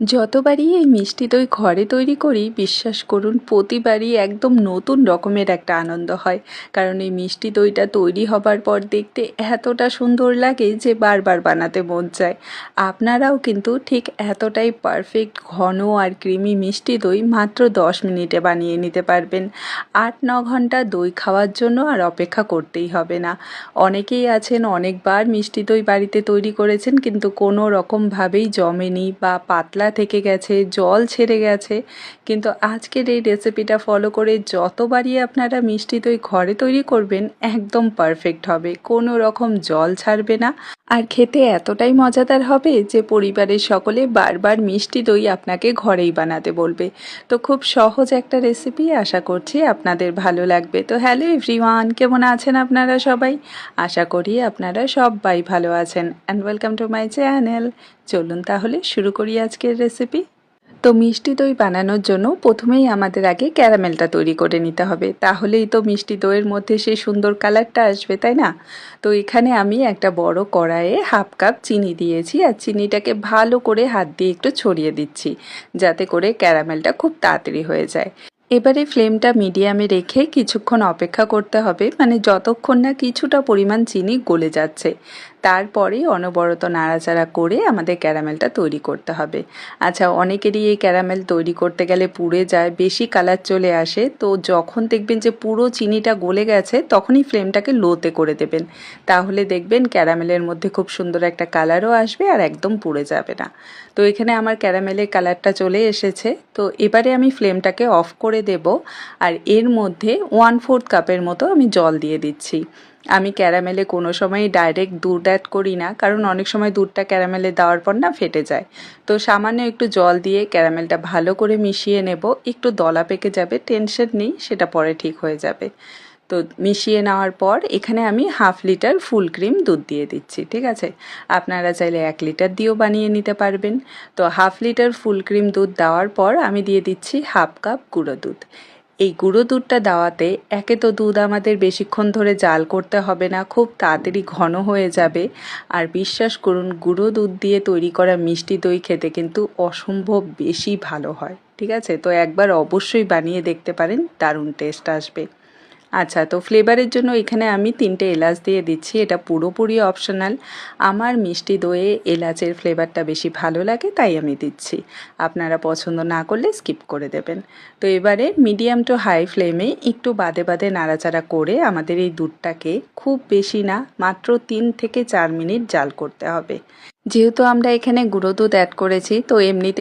যতবারই এই মিষ্টি দই ঘরে তৈরি করি বিশ্বাস করুন প্রতিবারই একদম নতুন রকমের একটা আনন্দ হয়। কারণ এই মিষ্টি দইটা তৈরি হবার পর দেখতে এতটা সুন্দর লাগে যে বারবার বানাতে মন চায়। আপনারাও কিন্তু ঠিক এতটাই পারফেক্ট ঘন আর ক্রিমি মিষ্টি দই মাত্র 10 মিনিটে বানিয়ে নিতে পারবেন। 8-9 ঘন্টা দই খাওয়ার জন্য আর অপেক্ষা করতেই হবে না। অনেকেই আছেন অনেকবার মিষ্টি দই বাড়িতে তৈরি করেছেন কিন্তু কোনো রকমভাবেই জমেনি বা পাতলা থেকে গেছে, জল ছেড়ে গেছে। কিন্তু আজকের এই রেসিপিটা ফলো করে যতবারই আপনারা মিষ্টি দই ঘরে তৈরি করবেন একদম পারফেক্ট হবে, কোনো রকম জল ছাড়বে না। আর খেতে এতটাই মজাদার হবে যে পরিবারের সকলে বারবার মিষ্টি দই আপনাকে ঘরেই বানাতে বলবে। তো খুব সহজ একটা রেসিপি, আশা করছি আপনাদের ভালো লাগবে। তো হ্যালো এভরিওয়ান, কেমন আছেন আপনারা সবাই? আশা করি আপনারা সবাই ভালো আছেন and welcome to my channel. চলুন তাহলে শুরু করি আজকের রেসিপি। তো মিষ্টি দই বানানোর জন্য প্রথমেই আমাদের আগে ক্যারামেলটা তৈরি করে নিতে হবে, তাহলেই তো মিষ্টি দইয়ের মধ্যে সেই সুন্দর কালারটা আসবে, তাই না? তো এখানে আমি একটা বড় কড়াইয়ে 1/2 কাপ চিনি দিয়েছি আর চিনিটাকে ভালো করে হাত দিয়ে একটু ছড়িয়ে দিচ্ছি যাতে করে ক্যারামেলটা খুব তাড়াতাড়ি হয়ে যায়। এবারে ফ্লেমটা মিডিয়ামে রেখে কিছুক্ষণ অপেক্ষা করতে হবে, মানে যতক্ষণ না কিছুটা পরিমাণ চিনি গলে যাচ্ছে। তারপরে অনবরত নাড়াচাড়া করে আমাদের ক্যারামেলটা তৈরি করতে হবে। আচ্ছা, অনেকেরই এই ক্যারামেল তৈরি করতে গেলে পুড়ে যায়, বেশি কালার চলে আসে। তো যখন দেখবেন যে পুরো চিনিটা গলে গেছে তখনই ফ্লেমটাকে লোতে করে দেবেন, তাহলে দেখবেন ক্যারামেলের মধ্যে খুব সুন্দর একটা কালারও আসবে আর একদম পুড়ে যাবে না। তো এখানে আমার ক্যারামেলের কালারটা চলে এসেছে। তো এবারে আমি ফ্লেমটাকে অফ করে দেব আর এর মধ্যে 1/4 কাপের মতো আমি জল দিয়ে দিচ্ছি। আমি ক্যারামেলে কোনো সময়ই ডাইরেক্ট দুধ অ্যাড করি না, কারণ অনেক সময় দুধটা ক্যারামেলে দেওয়ার পর না ফেটে যায়। তো সামান্য একটু জল দিয়ে ক্যারামেলটা ভালো করে মিশিয়ে নেব। একটু দলা পেকে যাবে, টেনশন নেই, সেটা পরে ঠিক হয়ে যাবে। তো মিশিয়ে নেওয়ার পর এখানে আমি 1/2 লিটার ফুল ক্রিম দুধ দিয়ে দিচ্ছি, ঠিক আছে? আপনারা চাইলে 1 লিটার দিয়েও বানিয়ে নিতে পারবেন। তো 1/2 লিটার ফুল ক্রিম দুধ দেওয়ার পর আমি দিয়ে দিচ্ছি 1/2 কাপ গুঁড়ো দুধ। এই গুঁড়ো দুধটা দেওয়াতে একে তো দুধ আমাদের বেশিক্ষণ ধরে জাল করতে হবে না, খুব তাড়াতাড়ি ঘন হয়ে যাবে। আর বিশ্বাস করুন, গুঁড়ো দুধ দিয়ে তৈরি করা মিষ্টি দই খেতে কিন্তু অসম্ভব বেশি ভালো হয়, ঠিক আছে? তো একবার অবশ্যই বানিয়ে দেখতে পারেন, দারুণ টেস্ট আসবে। আচ্ছা, তো ফ্লেভারের জন্য এখানে আমি 3টে এলাচ দিয়ে দিচ্ছি, এটা পুরোপুরি অপশনাল। আমার মিষ্টি দইয়ে এলাচের ফ্লেভারটা বেশি ভালো লাগে তাই আমি দিচ্ছি, আপনারা পছন্দ না করলে স্কিপ করে দেবেন। তো এবারে মিডিয়াম টু হাই ফ্লেমে একটু বাদে বাদে নাড়াচাড়া করে আমাদের এই দুধটাকে খুব বেশি না, মাত্র 3 থেকে 4 মিনিট জাল করতে হবে। যেহেতু আমরা এখানে গুঁড়ো দুধ অ্যাড করেছি তো এমনিতে